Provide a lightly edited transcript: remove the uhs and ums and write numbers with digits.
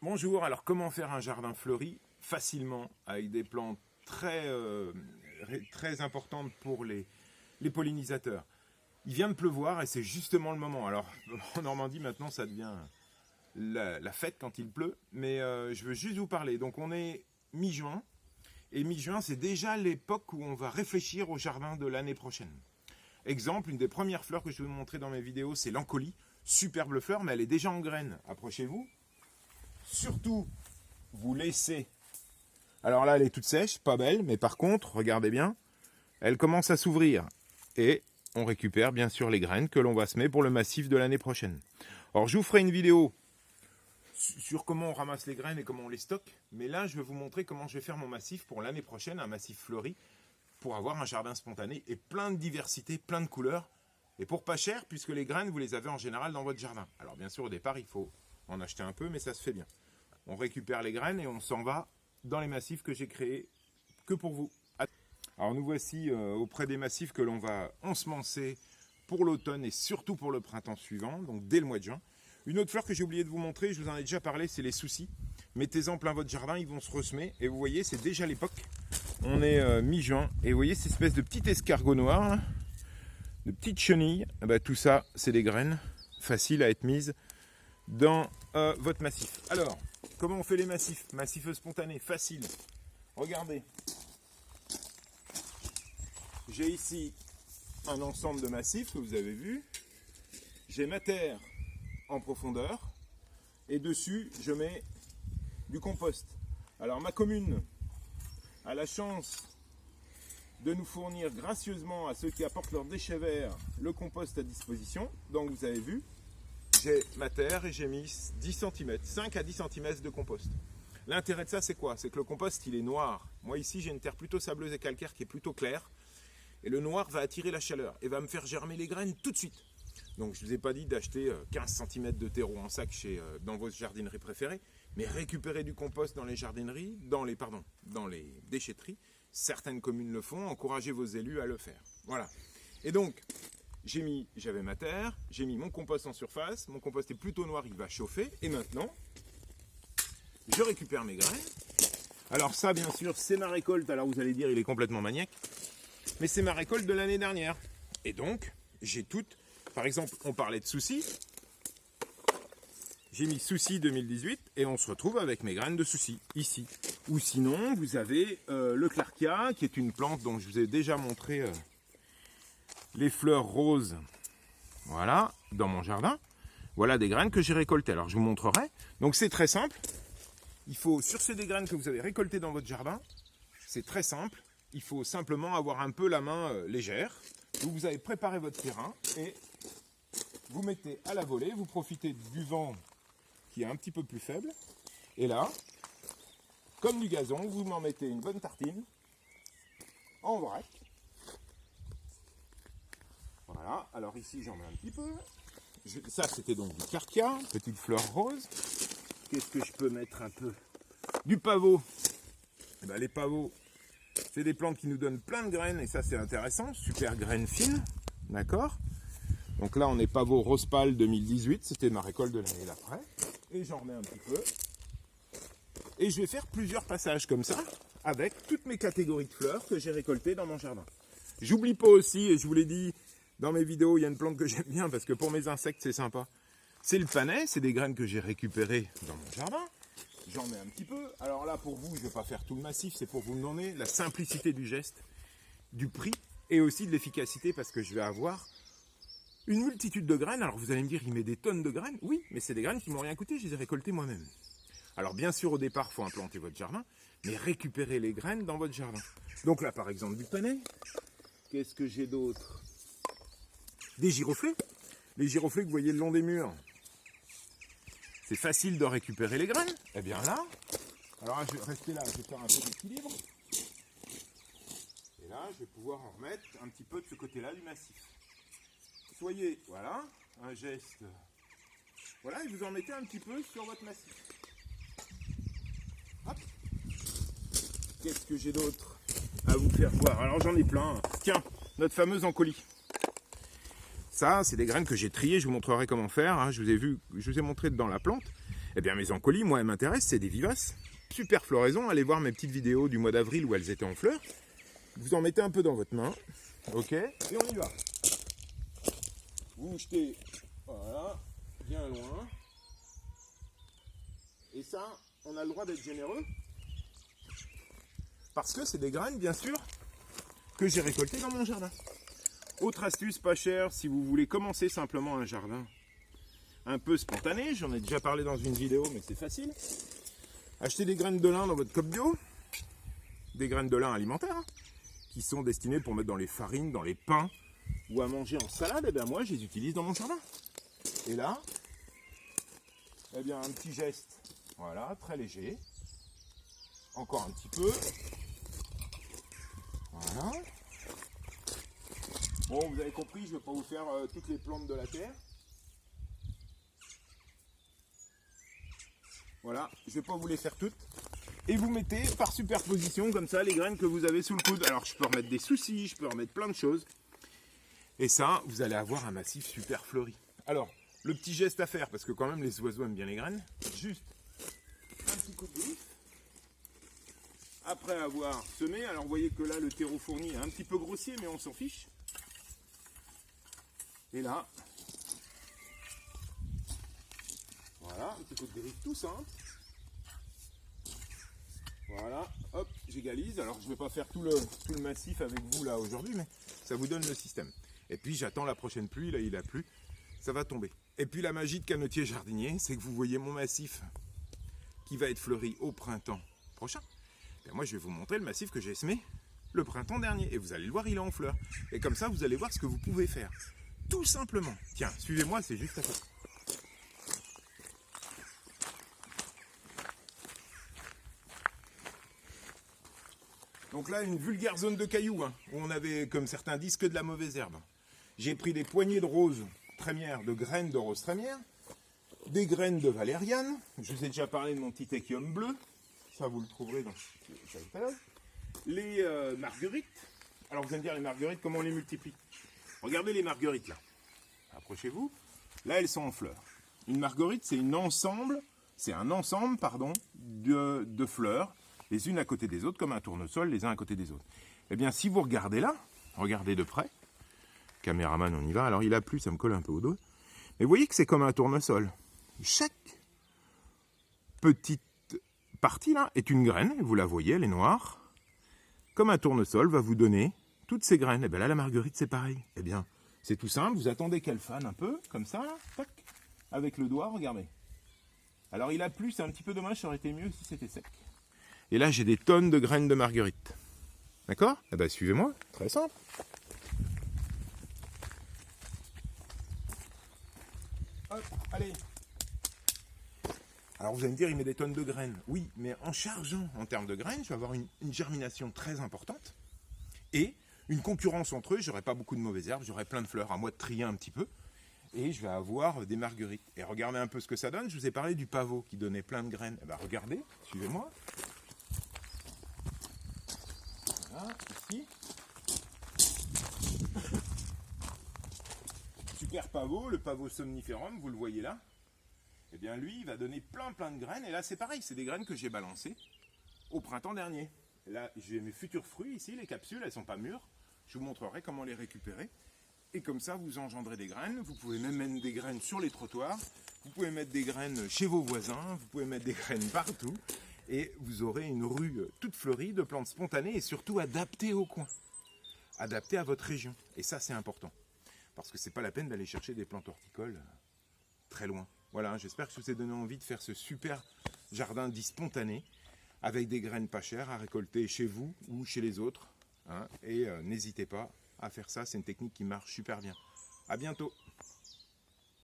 Bonjour, alors comment faire un jardin fleuri facilement avec des plantes très importantes pour les pollinisateurs. Il vient de pleuvoir et c'est justement le moment. Alors en Normandie maintenant ça devient la fête quand il pleut, mais je veux juste vous parler. Donc on est mi-juin et mi-juin c'est déjà l'époque où on va réfléchir au jardin de l'année prochaine. Exemple, une des premières fleurs que je vais vous montrer dans mes vidéos, c'est l'encolie. Superbe fleur, mais elle est déjà en graines. Approchez-vous. Surtout, vous laissez. Alors là, elle est toute sèche, pas belle, mais par contre, regardez bien, elle commence à s'ouvrir. Et on récupère bien sûr les graines que l'on va semer pour le massif de l'année prochaine. Alors, je vous ferai une vidéo sur comment on ramasse les graines et comment on les stocke. Mais là, je vais vous montrer comment je vais faire mon massif pour l'année prochaine, un massif fleuri, pour avoir un jardin spontané et plein de diversité, plein de couleurs. Et pour pas cher, puisque les graines, vous les avez en général dans votre jardin. Alors bien sûr, au départ, il faut en acheter un peu, mais ça se fait bien. On récupère les graines et on s'en va dans les massifs que j'ai créés que pour vous. Alors nous voici auprès des massifs que l'on va ensemencer pour l'automne et surtout pour le printemps suivant, donc dès le mois de juin. Une autre fleur que j'ai oublié de vous montrer, je vous en ai déjà parlé, c'est les soucis. Mettez-en plein votre jardin, ils vont se ressemer. Et vous voyez, c'est déjà l'époque. On est mi-juin et vous voyez cette espèce de petit escargot noir, là, de petites chenilles. Eh ben, tout ça, c'est des graines faciles à être mises dans votre massif. Alors, comment on fait les massifs? Massifs spontanés, facile. Regardez. J'ai ici un ensemble de massifs que vous avez vu. J'ai ma terre en profondeur. Et dessus, je mets du compost. Alors, ma commune a la chance de nous fournir gracieusement à ceux qui apportent leurs déchets verts le compost à disposition. Donc, vous avez vu, j'ai ma terre et j'ai mis 10 cm, 5 à 10 cm de compost. L'intérêt de ça, c'est quoi? C'est que le compost, il est noir. Moi, ici, j'ai une terre plutôt sableuse et calcaire qui est plutôt claire. Et le noir va attirer la chaleur et va me faire germer les graines tout de suite. Donc, je ne vous ai pas dit d'acheter 15 cm de terreau en sac dans vos jardineries préférées, mais récupérer du compost dans les jardineries, dans les déchetteries. Certaines communes le font, encouragez vos élus à le faire. Voilà. Et donc, j'avais ma terre, j'ai mis mon compost en surface, mon compost est plutôt noir, il va chauffer, et maintenant, je récupère mes graines. Alors ça, bien sûr, c'est ma récolte, alors vous allez dire, il est complètement maniaque, mais c'est ma récolte de l'année dernière. Et donc, j'ai toutes, par exemple, on parlait de soucis, j'ai mis soucis 2018, et on se retrouve avec mes graines de soucis, ici. Ou sinon, vous avez le clarkia, qui est une plante dont je vous ai déjà montré les fleurs roses, voilà, dans mon jardin. Voilà des graines que j'ai récoltées. Alors je vous montrerai. Donc c'est très simple. Il faut, sur ces des graines que vous avez récoltées dans votre jardin, c'est très simple. Il faut simplement avoir un peu la main légère. Donc vous avez préparé votre terrain et vous mettez à la volée. Vous profitez du vent qui est un petit peu plus faible. Et là, comme du gazon, vous m'en mettez une bonne tartine en vrac. Voilà, alors ici j'en mets un petit peu. Ça c'était donc du clarkia, petite fleur rose. Qu'est-ce que je peux mettre un peu? Du pavot. Eh ben, les pavots, c'est des plantes qui nous donnent plein de graines et ça c'est intéressant. Super graines fines, d'accord? Donc là on est pavot rose pâle 2018, c'était ma récolte de l'année d'après. Et j'en remets un petit peu. Et je vais faire plusieurs passages comme ça, avec toutes mes catégories de fleurs que j'ai récoltées dans mon jardin. J'oublie pas aussi, et je vous l'ai dit, dans mes vidéos, il y a une plante que j'aime bien, parce que pour mes insectes, c'est sympa. C'est le panais, c'est des graines que j'ai récupérées dans mon jardin. J'en mets un petit peu. Alors là, pour vous, je ne vais pas faire tout le massif, c'est pour vous donner la simplicité du geste, du prix, et aussi de l'efficacité, parce que je vais avoir une multitude de graines. Alors vous allez me dire, il met des tonnes de graines. Oui, mais c'est des graines qui m'ont rien coûté, je les ai récoltées moi-même. Alors bien sûr, au départ, il faut implanter votre jardin, mais récupérez les graines dans votre jardin. Donc là, par exemple, du panais. Qu'est-ce que j'ai d'autre? Des giroflées. Les giroflées que vous voyez le long des murs. C'est facile de récupérer les graines. Eh bien là, alors je vais rester là, je vais faire un peu d'équilibre. Et là, je vais pouvoir en remettre un petit peu de ce côté-là du massif. Soyez, voilà, un geste. Voilà, et vous en mettez un petit peu sur votre massif. Hop. Qu'est-ce que j'ai d'autre à vous faire voir? Alors j'en ai plein. Tiens, notre fameuse encolie. Ça, c'est des graines que j'ai triées, je vous montrerai comment faire. Hein. Je vous ai montré dans la plante. Eh bien mes encolis, moi elles m'intéressent, c'est des vivaces. Super floraison, allez voir mes petites vidéos du mois d'avril où elles étaient en fleurs. Vous en mettez un peu dans votre main, ok, et on y va. Vous jetez, voilà, bien loin. Et ça, on a le droit d'être généreux. Parce que c'est des graines, bien sûr, que j'ai récoltées dans mon jardin. Autre astuce pas chère, si vous voulez commencer simplement un jardin un peu spontané, j'en ai déjà parlé dans une vidéo, mais c'est facile. Achetez des graines de lin dans votre cope bio, des graines de lin alimentaires, hein, qui sont destinées pour mettre dans les farines, dans les pains, ou à manger en salade. Et bien moi, je les utilise dans mon jardin. Et là, eh bien un petit geste, voilà, très léger. Encore un petit peu. Voilà. Bon, vous avez compris, je ne vais pas vous faire toutes les plantes de la terre. Voilà, je ne vais pas vous les faire toutes. Et vous mettez par superposition, comme ça, les graines que vous avez sous le coude. Alors, je peux remettre des soucis, je peux remettre plein de choses. Et ça, vous allez avoir un massif super fleuri. Alors, le petit geste à faire, parce que quand même, les oiseaux aiment bien les graines. Juste un petit coup de griffe. Après avoir semé, alors vous voyez que là, le terreau fourni est un petit peu grossier, mais on s'en fiche. Et là, voilà, un petit coup de griffe tout simple. Voilà, hop, j'égalise. Alors je ne vais pas faire tout le massif avec vous là aujourd'hui, mais ça vous donne le système. Et puis j'attends la prochaine pluie, là il a plu, ça va tomber. Et puis la magie de canotier jardinier, c'est que vous voyez mon massif qui va être fleuri au printemps prochain. Et moi je vais vous montrer le massif que j'ai semé le printemps dernier. Et vous allez le voir, il est en fleurs. Et comme ça, vous allez voir ce que vous pouvez faire. Tout simplement. Tiens, suivez-moi, c'est juste à côté. Donc là, une vulgaire zone de cailloux, hein, où on avait, comme certains disent, que de la mauvaise herbe. J'ai pris des poignées de roses trémières, de graines de roses trémières, des graines de valériane. Je vous ai déjà parlé de mon petit échium bleu. Ça, vous le trouverez dans le catalogue. Les marguerites. Alors, vous allez me dire, les marguerites, comment on les multiplie? Regardez les marguerites, là. Approchez-vous. Là, elles sont en fleurs. Une marguerite, c'est un ensemble, de fleurs, les unes à côté des autres, comme un tournesol, les uns à côté des autres. Eh bien, si vous regardez là, regardez de près, caméraman, on y va, alors il a plu, ça me colle un peu au dos, mais vous voyez que c'est comme un tournesol. Chaque petite partie là est une graine, vous la voyez, elle est noire, comme un tournesol va vous donner toutes ces graines. Et bien là, la marguerite, c'est pareil. Eh bien, c'est tout simple, vous attendez qu'elle fane un peu, comme ça, là, tac, avec le doigt, regardez. Alors il a plu, c'est un petit peu dommage, ça aurait été mieux si c'était sec. Et là, j'ai des tonnes de graines de marguerite. D'accord? Eh bien, suivez-moi, très simple. Hop, allez. Alors vous allez me dire, il met des tonnes de graines. Oui, mais en chargeant en termes de graines, je vais avoir une germination très importante. Et une concurrence entre eux, j'aurai pas beaucoup de mauvaises herbes, j'aurai plein de fleurs, à moi de trier un petit peu. Et je vais avoir des marguerites. Et regardez un peu ce que ça donne. Je vous ai parlé du pavot qui donnait plein de graines. Eh bien, regardez, suivez-moi. Voilà, ici. Super pavot, le pavot somniferum, vous le voyez là. Eh bien, lui, il va donner plein de graines. Et là, c'est pareil, c'est des graines que j'ai balancées au printemps dernier. Et là, j'ai mes futurs fruits ici, les capsules, elles ne sont pas mûres. Je vous montrerai comment les récupérer. Et comme ça, vous engendrez des graines. Vous pouvez même mettre des graines sur les trottoirs. Vous pouvez mettre des graines chez vos voisins. Vous pouvez mettre des graines partout. Et vous aurez une rue toute fleurie de plantes spontanées et surtout adaptées au coin. Adaptées à votre région. Et ça, c'est important. Parce que c'est pas la peine d'aller chercher des plantes horticoles très loin. Voilà, j'espère que je vous ai donné envie de faire ce super jardin dit spontané avec des graines pas chères à récolter chez vous ou chez les autres. Hein, et n'hésitez pas à faire ça, c'est une technique qui marche super bien. À bientôt.